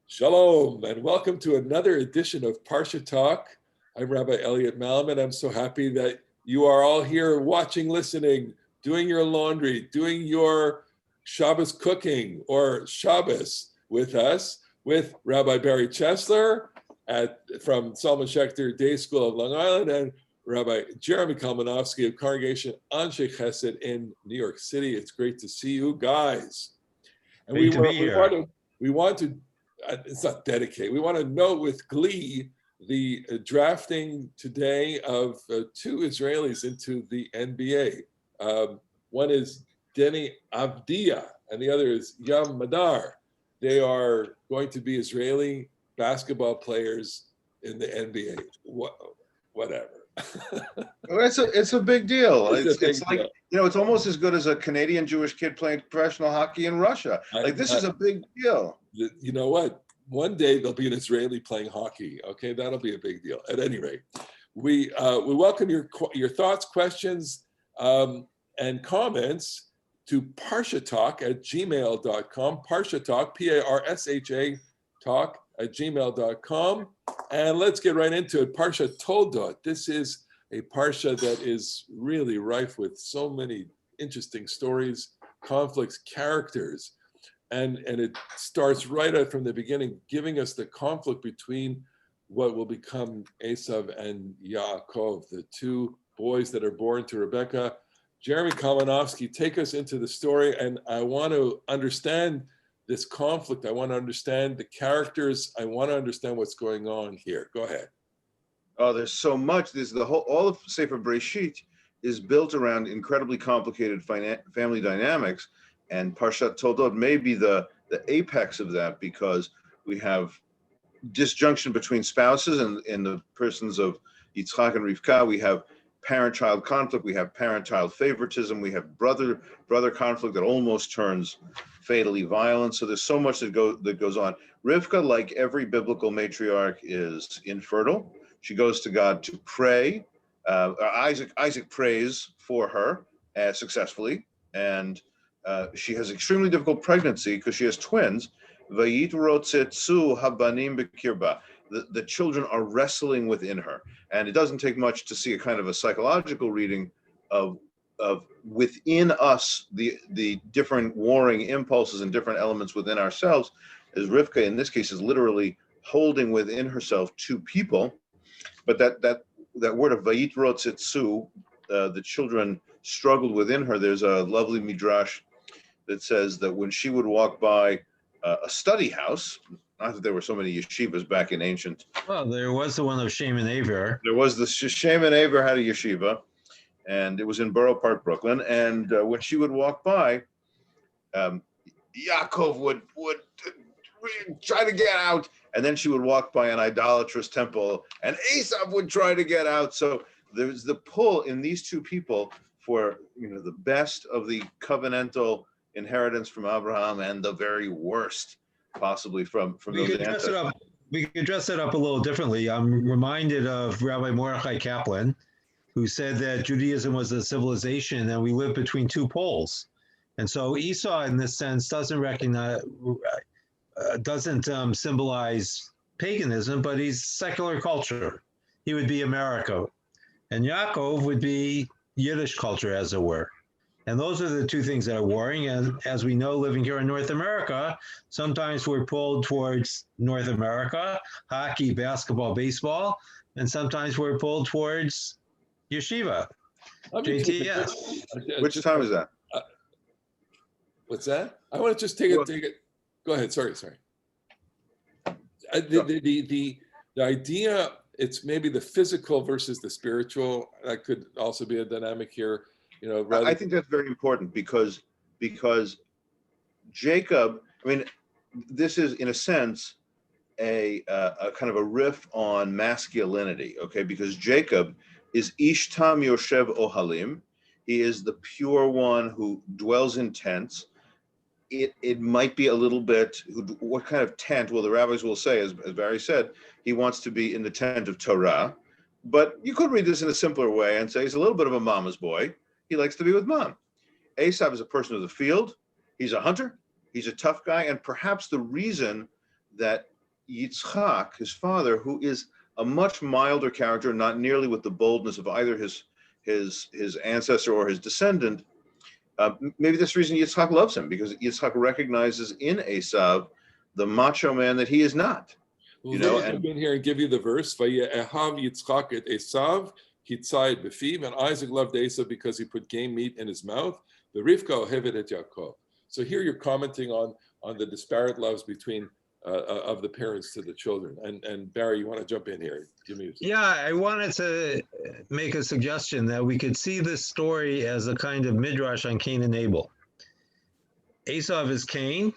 Shalom, and welcome to another edition of Parsha Talk. I'm Rabbi Elliot Malaman. I'm so happy that you are all here watching, listening, doing your laundry, doing your Shabbos cooking or Shabbos with us, with Rabbi Barry Chesler from Solomon Schechter Day School of Long Island, and Rabbi Jeremy Kalmanovsky of Congregation Anshe Chesed in New York City. It's great to see you guys. And we want to it's not dedicate. We want to note with glee the drafting today of two Israelis into the NBA. One is Deni Avdia, and the other is Yam Madar. They are going to be Israeli basketball players in the NBA. Whatever. Well, it's a big deal. It's like, you know, it's almost as good as a Canadian Jewish kid playing professional hockey in Russia. This is a big deal. You know what? One day there'll be an Israeli playing hockey. Okay, that'll be a big deal. At any rate, we welcome your thoughts, questions, and comments to parshatalk@gmail.com. Parsha Talk, PARSHA talk @gmail.com. And let's get right into it. Parsha Toldot. This is a parsha that is really rife with so many interesting stories, conflicts, characters. And it starts right out from the beginning, giving us the conflict between what will become Esav and Yaakov, the two boys that are born to Rebecca. Jeremy Kalmanovsky, take us into the story. And I want to understand this conflict. I want to understand the characters. I want to understand what's going on here. Go ahead. Oh, there's so much. All of Sefer Bereshit is built around incredibly complicated family dynamics, and Parshat Toldot may be the apex of that, because we have disjunction between spouses and in the persons of Yitzchak and Rivka. We have parent-child conflict. We have parent-child favoritism. We have brother conflict that almost turns fatally violent. So there's so much that goes on. Rivka, like every biblical matriarch, is infertile. She goes to God to pray. Isaac prays for her successfully, and she has extremely difficult pregnancy because she has twins. Vayitrodzetsu habanim b'kirba. The children are wrestling within her, and it doesn't take much to see a kind of a psychological reading of within us the different warring impulses and different elements within ourselves, as Rivka in this case is literally holding within herself two people. But that word of vayitrodzetsu, the children struggled within her. There's a lovely midrash that says that when she would walk by a study house, not that there were so many yeshivas back in ancient. Well, there was the one of Shem and Aver. There was the Shem and Aver had a yeshiva, and it was in Borough Park, Brooklyn. And when she would walk by, Yaakov would try to get out, and then she would walk by an idolatrous temple, and Esav would try to get out. So there's the pull in these two people for, you know, the best of the covenantal inheritance from Abraham and the very worst possibly from those ancestors. We could dress it up a little differently. I'm reminded of Rabbi Mordechai Kaplan, who said that Judaism was a civilization and we live between two poles. And so Esau, in this sense, doesn't symbolize paganism, but he's secular culture. He would be America. And Yaakov would be Yiddish culture, as it were. And those are the two things that are warring. And as we know, living here in North America, sometimes we're pulled towards North America, hockey, basketball, baseball, and sometimes we're pulled towards yeshiva, JTS. Which time is that? What's that? I want to just take it. Go ahead. Sorry. The idea, it's maybe the physical versus the spiritual. That could also be a dynamic here. You know, I think that's very important because Jacob, I mean, this is in a sense a kind of a riff on masculinity, okay? Because Jacob is Ishtam Yoshev Ohalim. He is the pure one who dwells in tents. It might be a little bit, what kind of tent? Well, the rabbis will say, as Barry said, he wants to be in the tent of Torah. But you could read this in a simpler way and say he's a little bit of a mama's boy. He likes to be with mom. Esav is a person of the field. He's a hunter. He's a tough guy, and perhaps the reason that Yitzchak, his father, who is a much milder character, not nearly with the boldness of either his ancestor or his descendant, maybe that's the reason Yitzchak loves him, because Yitzchak recognizes in Esav the macho man that he is not. Well, let me come in here and give you the verse. Vayehav Yitzchak et Esav, Hitzai befiv, and Isaac loved Esav because he put game meat in his mouth. The Rivka ohevet et Yaakov. So here you're commenting on the disparate loves between of the parents to the children. And Barry, you want to jump in here? Give me. Yeah, I wanted to make a suggestion that we could see this story as a kind of midrash on Cain and Abel. Esav is Cain.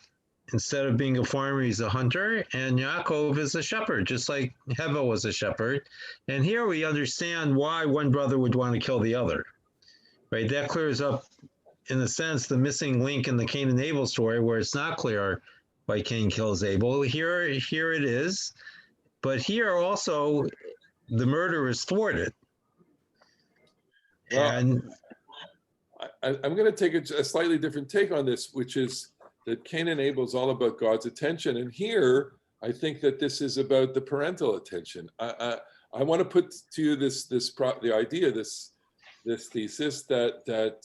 Instead of being a farmer, he's a hunter, and Yaakov is a shepherd, just like Heva was a shepherd. And here we understand why one brother would want to kill the other, right? That clears up, in a sense, the missing link in the Cain and Abel story, where it's not clear why Cain kills Abel. Here it is, but here also the murder is thwarted. Well, and I'm going to take a slightly different take on this, which is that Cain and Abel is all about God's attention. And here, I think that this is about the parental attention. I want to put to you this thesis that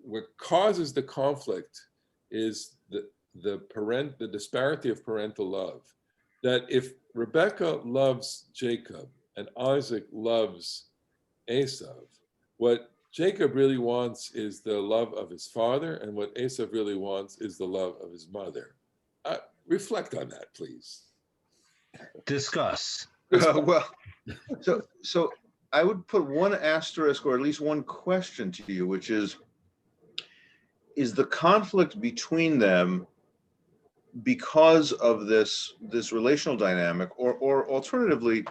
what causes the conflict is the disparity of parental love. That if Rebecca loves Jacob and Isaac loves Esav, what Jacob really wants is the love of his father, and what Esav really wants is the love of his mother. Reflect on that, please. discuss. Well, so I would put one asterisk, or at least one question to you, which is the conflict between them because of this relational dynamic, or alternatively,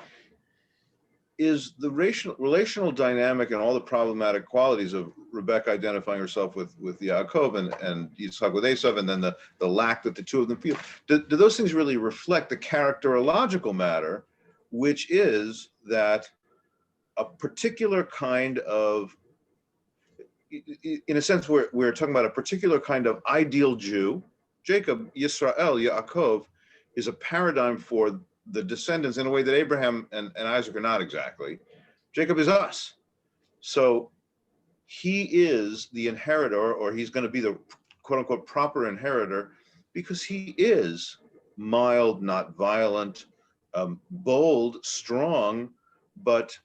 is the relational dynamic and all the problematic qualities of Rebecca identifying herself with Yaakov and Yitzchak with Esav, and then the lack that the two of them feel, do those things really reflect the characterological matter, which is that a particular kind of, in a sense, we're talking about a particular kind of ideal Jew. Jacob, Yisrael, Yaakov, is a paradigm for the descendants in a way that Abraham and Isaac are not exactly. Jacob is us. So he is the inheritor, or he's going to be the quote unquote proper inheritor, because he is mild, not violent, bold, strong, but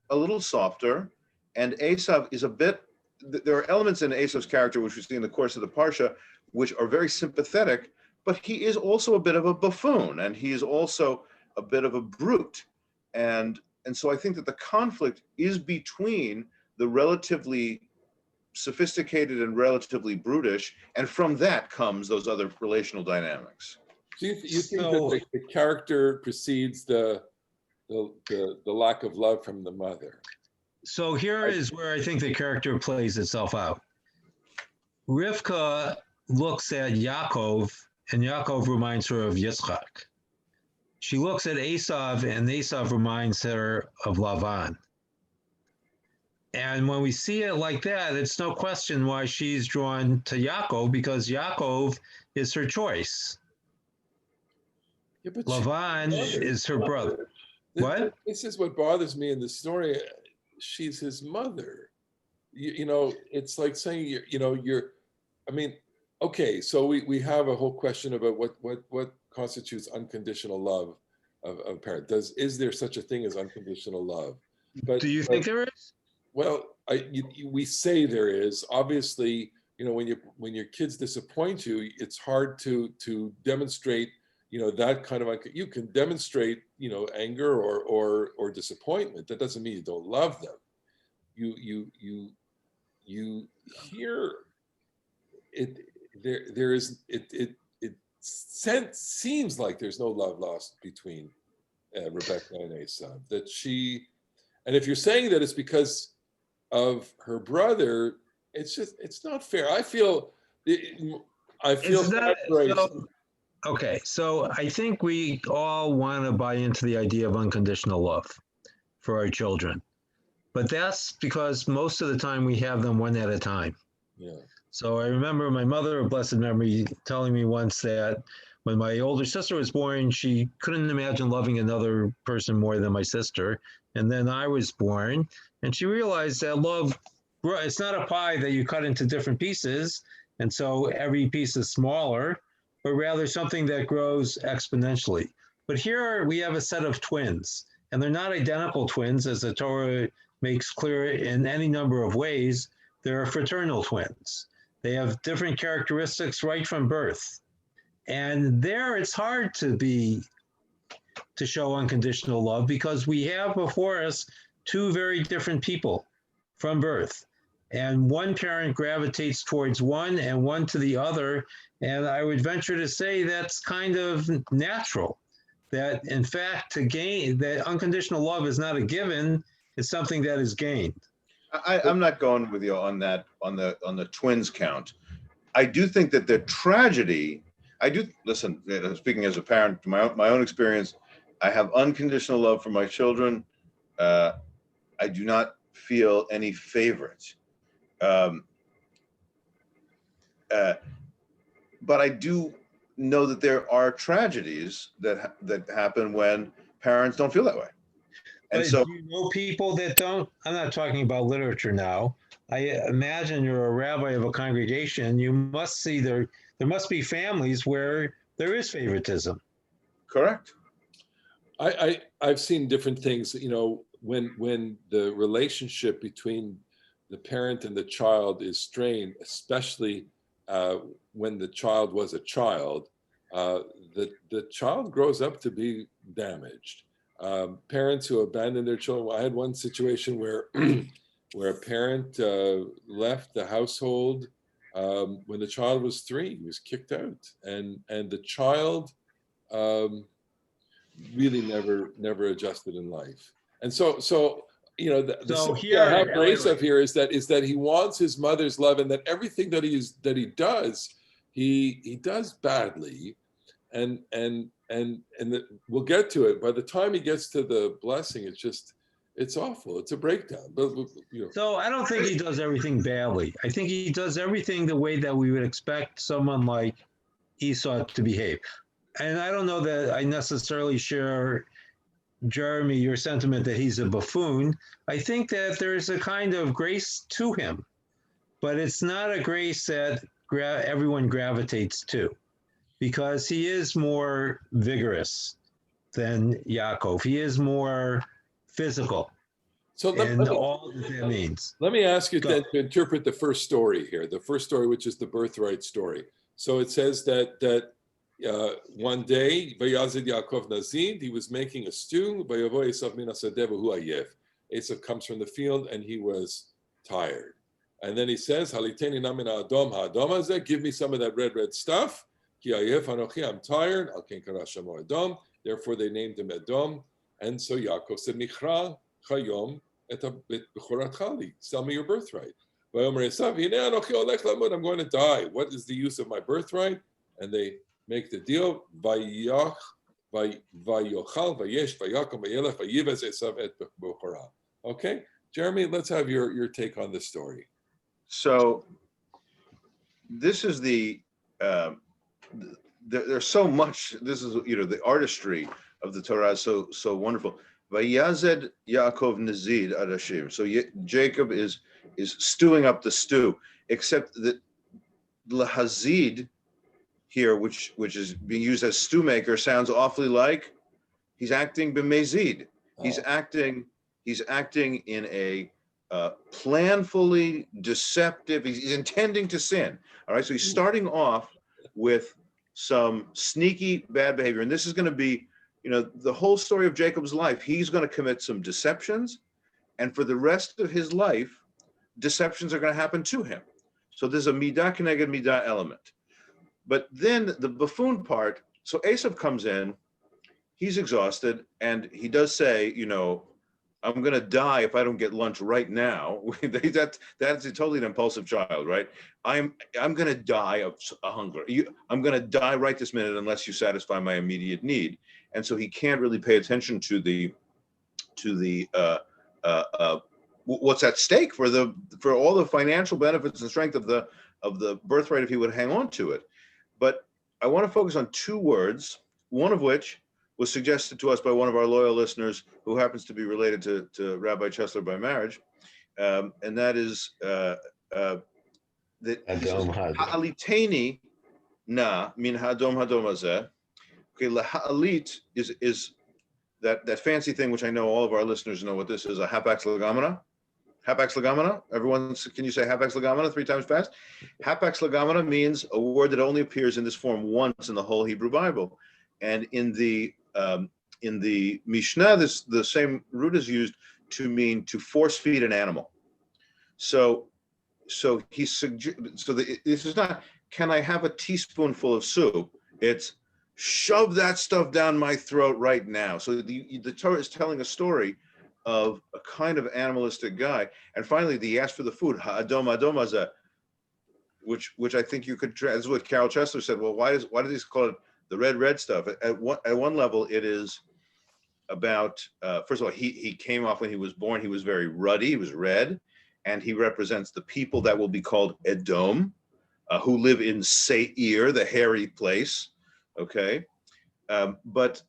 a little softer. And Esav is a bit, there are elements in Esav's character, which we see in the course of the Parsha, which are very sympathetic, but he is also a bit of a buffoon, and he is also a bit of a brute. And so I think that the conflict is between the relatively sophisticated and relatively brutish, and from that comes those other relational dynamics. Do you think that the character precedes the lack of love from the mother? So here is where I think the character plays itself out. Rivka looks at Yaakov, and Yaakov reminds her of Yitzchak. She looks at Esav, and Esav reminds her of Lavan. And when we see it like that, it's no question why she's drawn to Yaakov, because Yaakov is her choice. Yeah, but Lavan is her brother. What? This is what bothers me in the story. She's his mother. You know, it's like saying, I mean, okay, so we have a whole question about what constitutes unconditional love of a parent. Is there such a thing as unconditional love? Do you think there is? Well, we say there is. Obviously, when your kids disappoint you, it's hard to demonstrate, that kind of. You can demonstrate, anger or disappointment. That doesn't mean you don't love them. You hear it. There is it seems like there's no love lost between Rebecca and Esav. And if you're saying that it's because of her brother, it's not fair. I feel okay, so I think we all want to buy into the idea of unconditional love for our children. but that's because most of the time we have them one at a time. Yeah. So I remember my mother, of blessed memory, telling me once that when my older sister was born, she couldn't imagine loving another person more than my sister. And then I was born, and she realized that love, it's not a pie that you cut into different pieces, and so every piece is smaller, but rather something that grows exponentially. But here we have a set of twins, and they're not identical twins, as the Torah makes clear in any number of ways. They're fraternal twins. They have different characteristics right from birth. And there it's hard to show unconditional love because we have before us two very different people from birth. And one parent gravitates towards one and one to the other. And I would venture to say that's kind of natural. That in fact, to gain that unconditional love is not a given, it's something that is gained. I'm not going with you on that, on the twins count. I do think that the tragedy, I do, listen, speaking as a parent, my own experience, I have unconditional love for my children. I do not feel any favorites. But I do know that there are tragedies that happen when parents don't feel that way. And but so, do you know people that don't? I'm not talking about literature now. I imagine you're a rabbi of a congregation. You must see there must be families where there is favoritism. correct. I've seen different things. You know, when the relationship between the parent and the child is strained, especially when the child was a child, the child grows up to be damaged. Parents who abandon their children. I had one situation where where a parent left the household when the child was 3. He was kicked out, and the child really never adjusted in life. And so you know the So sympathy I have here, for Asaph here is that he wants his mother's love, and that everything that he does he does badly, and we'll get to it. By the time he gets to the blessing, it's awful. It's a breakdown. But you know. So I don't think he does everything badly. I think he does everything the way that we would expect someone like Esau to behave. And I don't know that I necessarily share, Jeremy, your sentiment that he's a buffoon. I think that there's a kind of grace to him, but it's not a grace that everyone gravitates to, because he is more vigorous than Yaakov. He is more physical. So all that means. Let me ask you Go. then to interpret the first story here, the first story, which is the birthright story. So it says that one day, Vayazid Yaakov Nazid, he was making a stew. Vayavo Esav min hasadeh v'hu ayev. Esav comes from the field and he was tired. And then he says, Haliteni na min ha'adam ha'adam hazeh, give me some of that red stuff. Ki ayev hanochi, I'm tired. Al ken kara shamo Edom. Therefore they named him Edom. And so Yaakov said, Michra chayom et b'choratcha li. Sell me your birthright. Vayomer Esav, hinei anochi olech lamut, I'm going to die. What is the use of my birthright? And they make the deal. Vayochal, vayesh, vayakom, vayelech, vayivas Esav et b'chorah. Okay, Jeremy, let's have your take on this story. So this is there's so much. This is, you know, the artistry of the Torah is so wonderful. Vayazed Yaakov Nazid Adashim. So Jacob is stewing up the stew, except that Lahazid here, which is being used as stew maker, sounds awfully like he's acting b'mezid. He's acting in a planfully deceptive. He's intending to sin. All right, so he's starting off with some sneaky bad behavior, and this is going to be, you know, the whole story of Jacob's life. He's going to commit some deceptions, and for the rest of his life, deceptions are going to happen to him. So there's a midah keneged midah element. But then the buffoon part, so Asaph comes in, he's exhausted, and he does say, you know, I'm going to die if I don't get lunch right now. That's totally an impulsive child, right? I'm going to die of hunger. I'm going to die right this minute unless you satisfy my immediate need. And so he can't really pay attention to the what's at stake for all the financial benefits and strength of the birthright if he would hang on to it. But I want to focus on two words, one of which was suggested to us by one of our loyal listeners who happens to be related to Rabbi Chesler by marriage, and that is that he says, "Ha'aliteni na min hadom hadom hazeh." Okay, laha'alit is that fancy thing which I know all of our listeners know what this is, a hapax legamina. Hapax legamina. Everyone, can you say hapax legamina 3 times fast? Hapax legamina means a word that only appears in this form once in the whole Hebrew Bible, and in the Mishnah, the same root is used to mean to force feed an animal. So this is not, can I have a teaspoonful of soup? It's shove that stuff down my throat right now. So the Torah is telling a story of a kind of animalistic guy. And finally, he asked for the food, ha'adom adom hazeh, which I think you could, as what Carol Chesler said, well, why do they call it the red stuff? At one level, it is about, first of all, he came off when he was born, he was very ruddy, he was red, and he represents the people that will be called Edom, who live in Seir, the hairy place, okay? But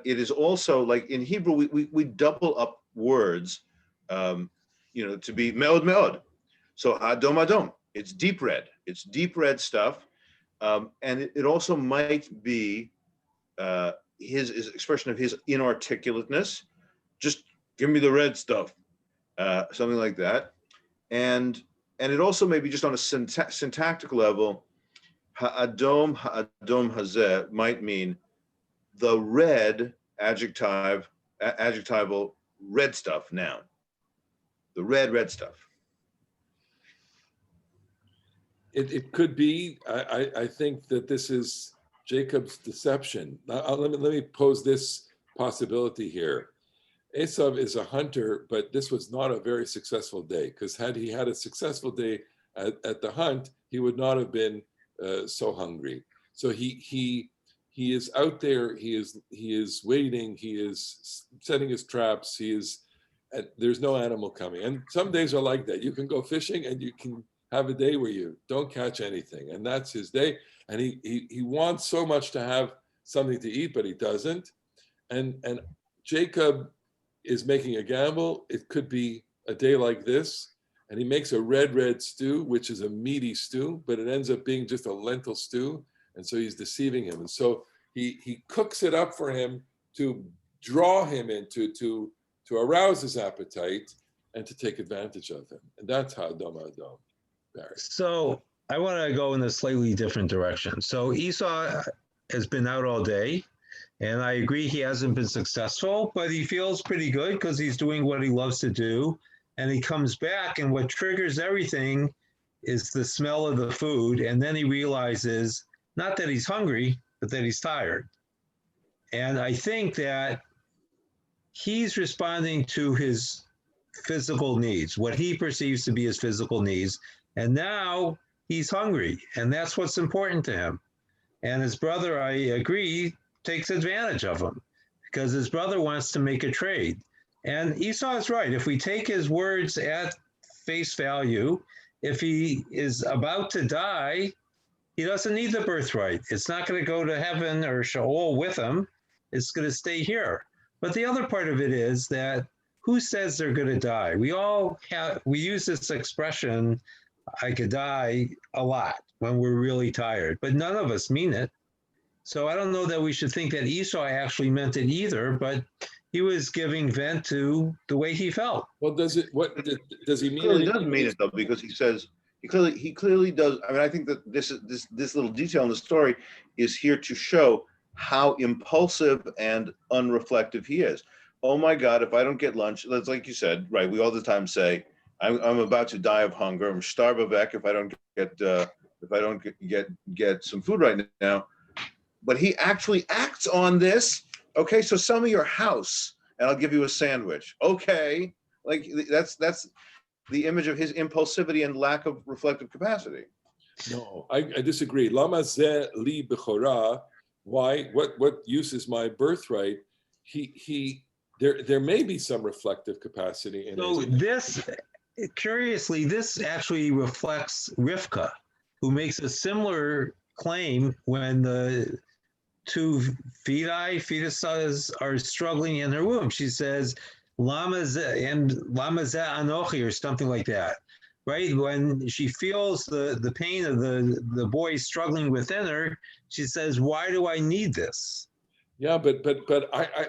it is also, like in Hebrew, we double up words, to be meod meod. So adom adom, it's deep red stuff, and it also might be his expression of his inarticulateness. Just give me the red stuff, something like that, and it also may be just on a syntactic level. Ha'adom hazeh might mean the red adjectival red stuff, noun. The red stuff. It could be. I think that this is Jacob's deception. Let me pose this possibility here. Esav is a hunter, but this was not a very successful day, because had he had a successful day at the hunt, he would not have been so hungry. So he is out there. He is waiting. He is setting his traps. There's no animal coming. And some days are like that. You can go fishing and you can have a day where you don't catch anything, and that's his day. And he wants so much to have something to eat, but he doesn't. And Jacob is making a gamble. It could be a day like this, and he makes a red stew, which is a meaty stew, but it ends up being just a lentil stew, and so he's deceiving him. And so he cooks it up for him to draw him into to arouse his appetite and to take advantage of him. And that's Ha'adom Adom, Barry. So I want to go in a slightly different direction. So Esau has been out all day, and I agree he hasn't been successful, but he feels pretty good because he's doing what he loves to do. And he comes back, and what triggers everything is the smell of the food. And then he realizes not that he's hungry, but that he's tired. And I think that he's responding to his physical needs, what he perceives to be his physical needs. And now he's hungry, and that's what's important to him. And his brother, I agree, takes advantage of him because his brother wants to make a trade. And Esau is right. If we take his words at face value, if he is about to die, he doesn't need the birthright. It's not going to go to heaven or Sheol with him. It's going to stay here. But the other part of it is that who says they're going to die? We use this expression, I could die, a lot when we're really tired, but none of us mean it. So I don't know that we should think that Esau actually meant it either, but he was giving vent to the way he felt. Well, does he mean He clearly does mean it though, because he says he clearly does. I mean, I think that this little detail in the story is here to show how impulsive and unreflective he is. Oh my God, if I don't get lunch, that's like you said, right? We all the time say, I'm about to die of hunger. I'm starvavek if I don't get some food right now. But he actually acts on this. Okay, so sell me your house and I'll give you a sandwich. Okay, like that's the image of his impulsivity and lack of reflective capacity. No, I disagree. Lama zeh li bechora. Why? What use is my birthright? there may be some reflective capacity in So Esav. this, curiously, this actually reflects Rivka, who makes a similar claim when the two fetuses are struggling in her womb. She says, Lama zeh anochi, or something like that, right? When she feels the pain of the boy struggling within her, she says, why do I need this? Yeah, but I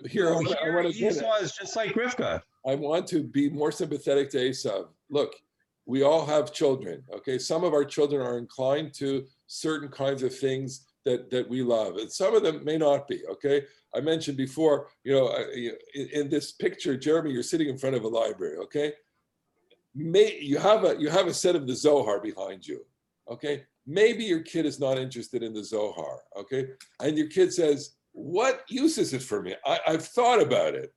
here I want to get Esau is just like Rivka. I want to be more sympathetic to Esav. Look, we all have children, okay? Some of our children are inclined to certain kinds of things that we love, and some of them may not be, okay? I mentioned before, in this picture, Jeremy, you're sitting in front of a library, okay? You have a set of the Zohar behind you, okay? Maybe your kid is not interested in the Zohar, okay? And your kid says, what use is it for me? I've thought about it.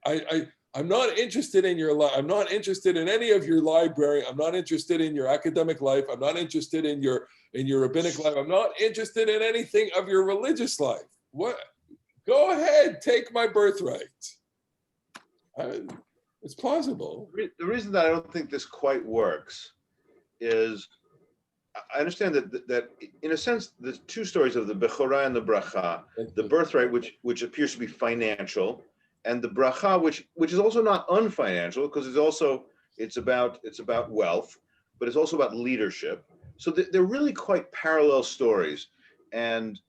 I'm not interested in I'm not interested in any of your library. I'm not interested in your academic life. I'm not interested in your rabbinic life. I'm not interested in anything of your religious life. What? Go ahead, take my birthright. It's plausible. The reason that I don't think this quite works is I understand that in a sense, the two stories of the Bechorah and the Bracha, the birthright, which appears to be financial, and the Bracha, which is also not unfinancial, because it's about wealth, but it's also about leadership. So they're really quite parallel stories, and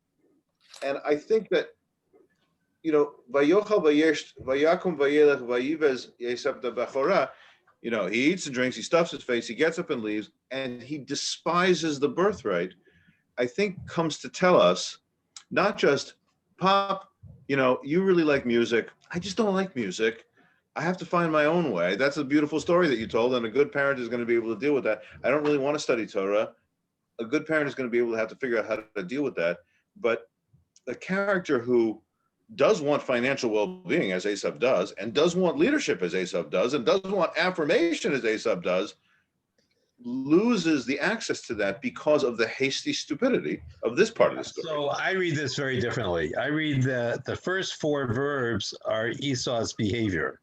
I think that, Vayochal Vayakum Vayelech Vayivez Yesab da Bechorah. He eats and drinks, he stuffs his face, he gets up and leaves, and he despises the birthright, I think comes to tell us, not just, Pop, you really like music. I just don't like music. I have to find my own way. That's a beautiful story that you told, and a good parent is going to be able to deal with that. I don't really want to study Torah. A good parent is going to be able to have to figure out how to deal with that. But a character who does want financial well-being, as Esav does, and does want leadership, as Esav does, and does want affirmation, as Esav does, loses the access to that because of the hasty stupidity of this part of the story. So I read this very differently. I read that the first four verbs are Esau's behavior.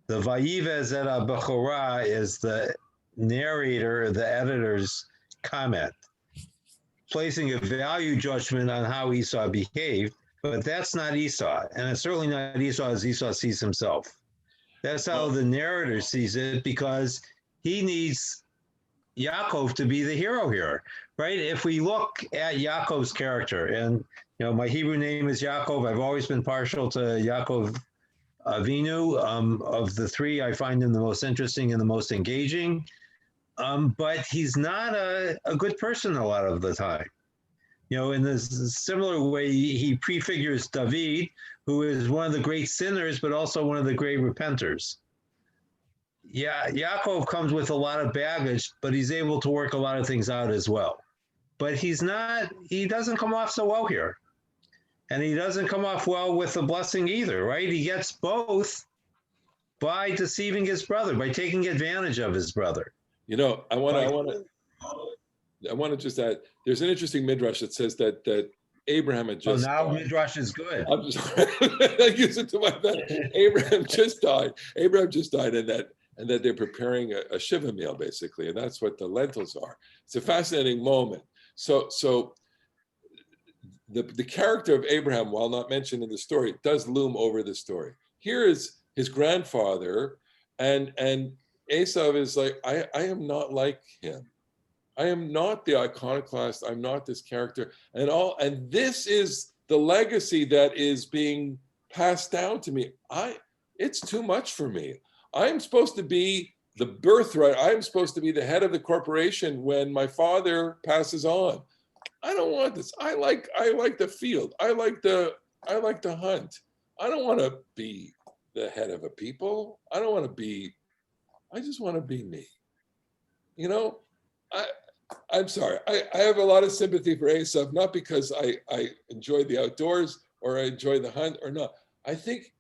The Vayivez et Bechorah is the narrator, the editor's comment, placing a value judgment on how Esau behaved. But that's not Esau, and it's certainly not Esau as Esau sees himself. That's how the narrator sees it, because he needs Yaakov to be the hero here, right? If we look at Yaakov's character, and my Hebrew name is Yaakov. I've always been partial to Yaakov Avinu. Of the three, I find him the most interesting and the most engaging. But he's not a good person a lot of the time. In a similar way, he prefigures David, who is one of the great sinners, but also one of the great repenters. Yeah, Yaakov comes with a lot of baggage, but he's able to work a lot of things out as well. But he doesn't come off so well here. And he doesn't come off well with the blessing either, right? He gets both by deceiving his brother, by taking advantage of his brother. I want to just add, there's an interesting midrash that says that Abraham had just now midrash is good. I'm just I use it to my benefit. Abraham just died, and that they're preparing a shiva meal, basically, and that's what the lentils are. It's a fascinating moment. So the character of Abraham, while not mentioned in the story, does loom over the story. Here is his grandfather, and Esav is like, I am not like him. I am not the iconoclast. I'm not this character. And this is the legacy that is being passed down to me. It's too much for me. I'm supposed to be the birthright. I'm supposed to be the head of the corporation when my father passes on. I don't want this. I like the field. I like the hunt. I don't want to be the head of a people. I just want to be me. I'm sorry. I have a lot of sympathy for Esav, not because I enjoy the outdoors or I enjoy the hunt or not. I think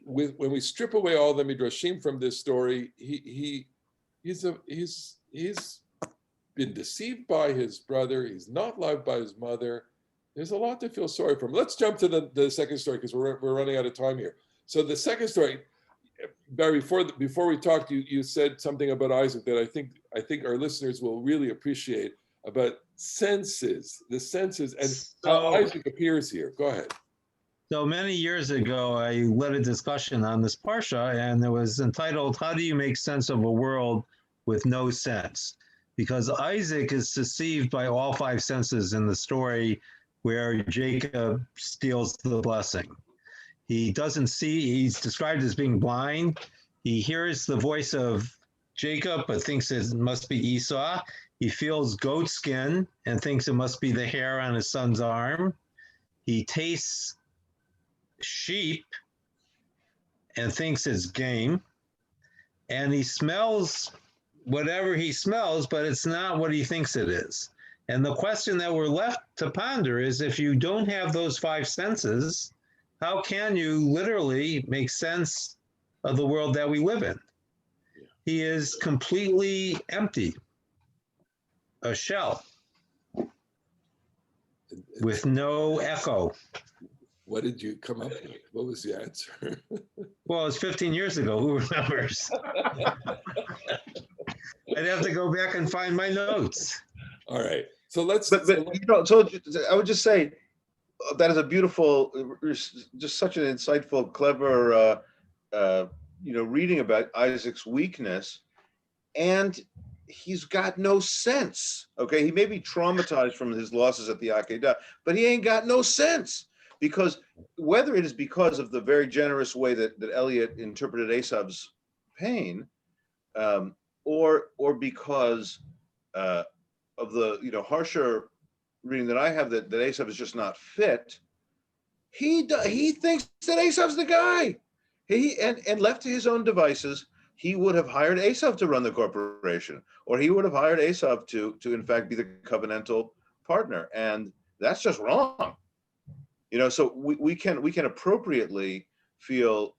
when we strip away all the midrashim from this story, he's been deceived by his brother. He's not loved by his mother. There's a lot to feel sorry for him. Let's jump to the second story, because we're running out of time here. So the second story, Barry, before we talked, you said something about Isaac that I think our listeners will really appreciate, about senses, the senses, and how Isaac appears here. Go ahead. So many years ago, I led a discussion on this Parsha, and it was entitled, How Do You Make Sense of a World with No Sense? Because Isaac is deceived by all five senses in the story where Jacob steals the blessing. He doesn't see, he's described as being blind. He hears the voice of Jacob, but thinks it must be Esau. He feels goat skin and thinks it must be the hair on his son's arm. He tastes sheep and thinks it's game. And he smells whatever he smells, but it's not what he thinks it is. And the question that we're left to ponder is, if you don't have those five senses, how can you literally make sense of the world that we live in? Yeah. He is completely empty, a shell with no echo. What did you come up with? What was the answer? Well, it's 15 years ago. Who remembers? I'd have to go back and find my notes. All right. So let's. But so I would just say that is a beautiful, just such an insightful, clever, reading about Isaac's weakness, and he's got no sense. Okay, he may be traumatized from his losses at the Akedah, but he ain't got no sense. Because whether it is because of the very generous way that Elliot interpreted Esav's pain, or because of the harsher reading that I have that Esav is just not fit, he thinks that Esav's the guy. And left to his own devices, he would have hired Esav to run the corporation, or he would have hired Esav to in fact be the covenantal partner, and that's just wrong. So we can appropriately feel.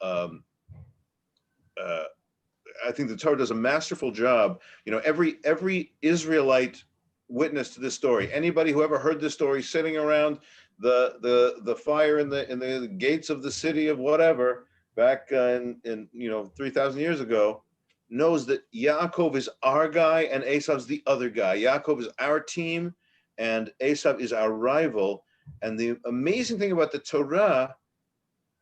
I think the Torah does a masterful job. Every Israelite witness to this story, anybody who ever heard this story, sitting around the fire in the gates of the city of whatever back in 3,000 years ago, knows that Yaakov is our guy and Esav's the other guy. Yaakov is our team, and Esav is our rival. And the amazing thing about the Torah,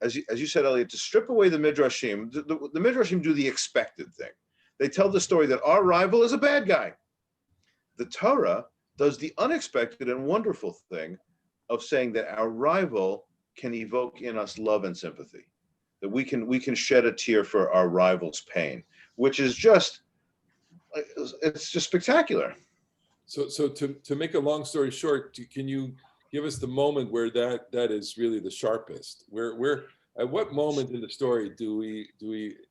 as you said, Elliot, to strip away the Midrashim, the Midrashim do the expected thing. They tell the story that our rival is a bad guy. The Torah does the unexpected and wonderful thing of saying that our rival can evoke in us love and sympathy, that we can shed a tear for our rival's pain, which is it's just spectacular. So to make a long story short, can you give us the moment where that is really the sharpest? Where at what moment in the story do we?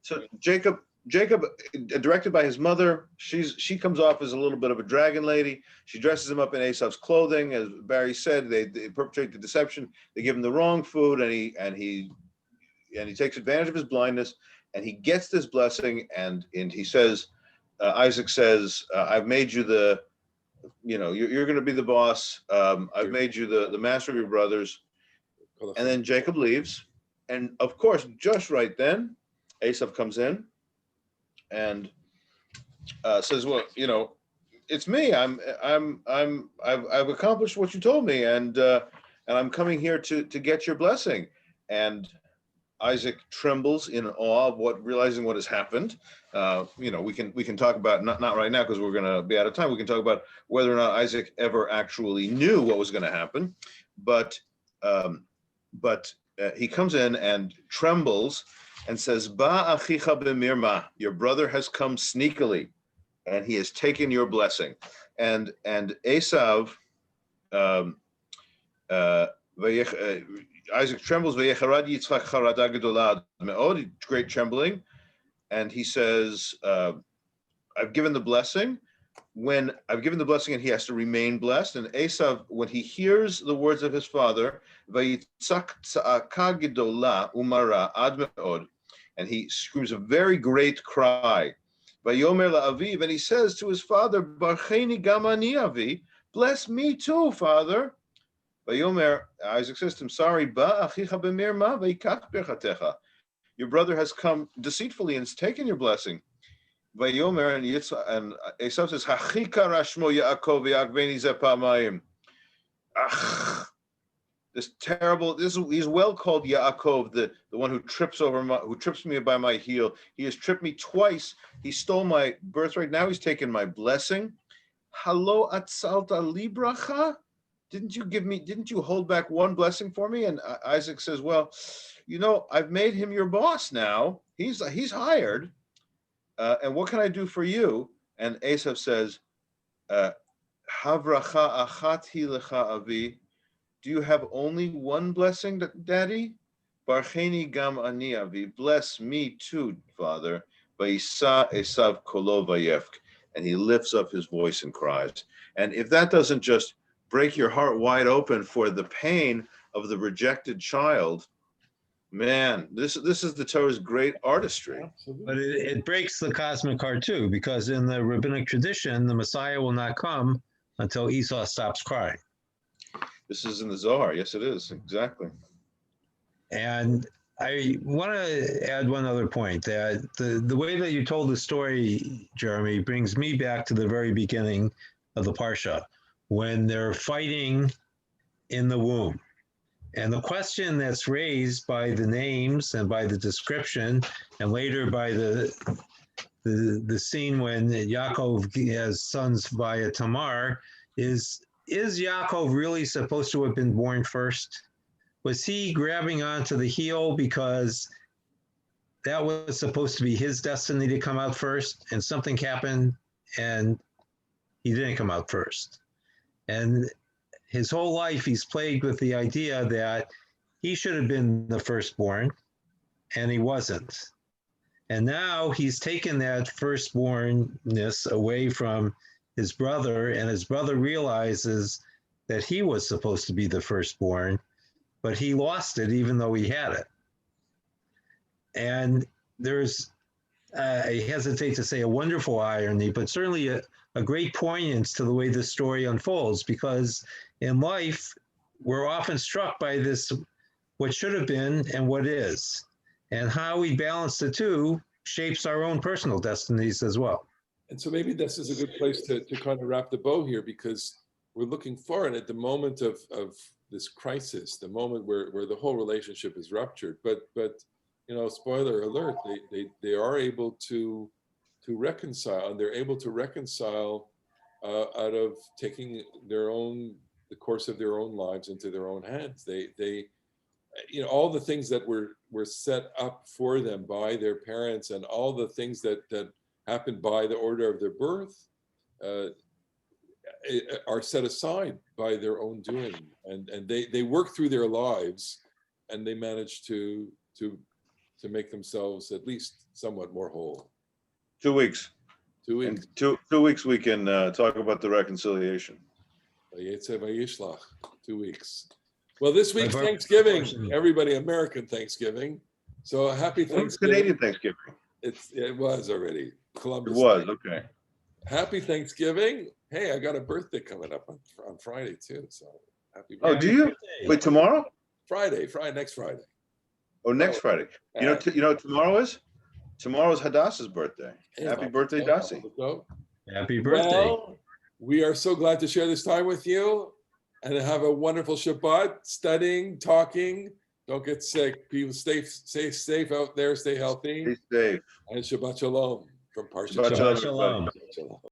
So Jacob, directed by his mother, she comes off as a little bit of a dragon lady. She dresses him up in Esav's clothing, as Barry said. They perpetrate the deception. They give him the wrong food, and he takes advantage of his blindness, and he gets this blessing. And he says, Isaac says, "I've made you you're going to be the boss. I've made you the master of your brothers." And then Jacob leaves, and of course, just right then, Esav comes in and says, "Well, it's me. I've accomplished what you told me, and I'm coming here to get your blessing." And Isaac trembles in awe of realizing what has happened. We can talk about, not right now because we're going to be out of time. We can talk about whether or not Isaac ever actually knew what was going to happen, but he comes in and trembles and says, "Ba achicha b'mirma," your brother has come sneakily, and he has taken your blessing. And Esav, Isaac trembles, great trembling, and he says, "I've given the blessing." When I've given the blessing, and he has to remain blessed. And Esav, when he hears the words of his father, and he screams a very great cry, and he says to his father, "Barcheni gam ani avi," bless me too, father. Isaac says to him, "Sorry, ba achicha b'mirma v'yikach birchatecha." your brother has come deceitfully and has taken your blessing. Vayomer and Esau says, Hachikara shmo Yaakov v'yakveni ze pamayim. This terrible, he's well called Yaakov, the one who trips me by my heel. He has tripped me twice. He stole my birthright. Now he's taken my blessing. Halo atzalta libracha? Didn't you hold back one blessing for me? And Isaac says, well, I've made him your boss now. He's hired. And what can I do for you? And Esau says, Havracha achat hi lecha avi. Do you have only one blessing, Daddy? Barcheni gam ani avi. Bless me too, Father. Vayisa Esav kolo vayefk. And he lifts up his voice and cries. And if that doesn't just break your heart wide open for the pain of the rejected child, man, this is the Torah's great artistry. But it breaks the cosmic heart too, because in the rabbinic tradition, the Messiah will not come until Esau stops crying. This is in the Zohar. Yes, it is. Exactly. And I want to add one other point, that the way that you told the story, Jeremy, brings me back to the very beginning of the Parsha, when they're fighting in the womb. And the question that's raised by the names and by the description, and later by the scene when Yaakov has sons via Tamar, is Yaakov really supposed to have been born first? Was he grabbing onto the heel because that was supposed to be his destiny to come out first, and something happened and he didn't come out first? And his whole life he's plagued with the idea that he should have been the firstborn, and he wasn't. And now he's taken that firstbornness away from his brother, and his brother realizes that he was supposed to be the firstborn, but he lost it even though he had it. And there's, I hesitate to say a wonderful irony, but certainly a great poignance to the way this story unfolds, because in life, we're often struck by this, what should have been and what is. And how we balance the two shapes our own personal destinies as well. And so maybe this is a good place to kind of wrap the bow here, because we're looking forward at the moment of this crisis, the moment where the whole relationship is ruptured. But spoiler alert, they are able to reconcile, and they're able to reconcile out of taking the course of their own lives into their own hands. They all the things that were set up for them by their parents, and all the things that happened by the order of their birth are set aside by their own doing, and they work through their lives, and they manage to make themselves at least somewhat more whole. 2 weeks. 2 weeks. In 2 weeks we can talk about the reconciliation. 2 weeks. Well, this week's Thanksgiving, everybody, American Thanksgiving. So happy Thanksgiving. Canadian Thanksgiving. It was already. Columbus. It was, okay. Happy Thanksgiving. Hey, I got a birthday coming up on Friday too. So happy birthday. Oh, do you? Wait, tomorrow? Friday, next Friday. Oh, next Friday. You know what tomorrow is? Tomorrow is Hadassah's birthday. Hey, Happy birthday, Dassi. Happy birthday. Well, we are so glad to share this time with you, and have a wonderful Shabbat, studying, talking. Don't get sick. People stay safe out there. Stay healthy. Stay safe. And Shabbat Shalom from PARSHA. Shabbat Shalom. Shalom.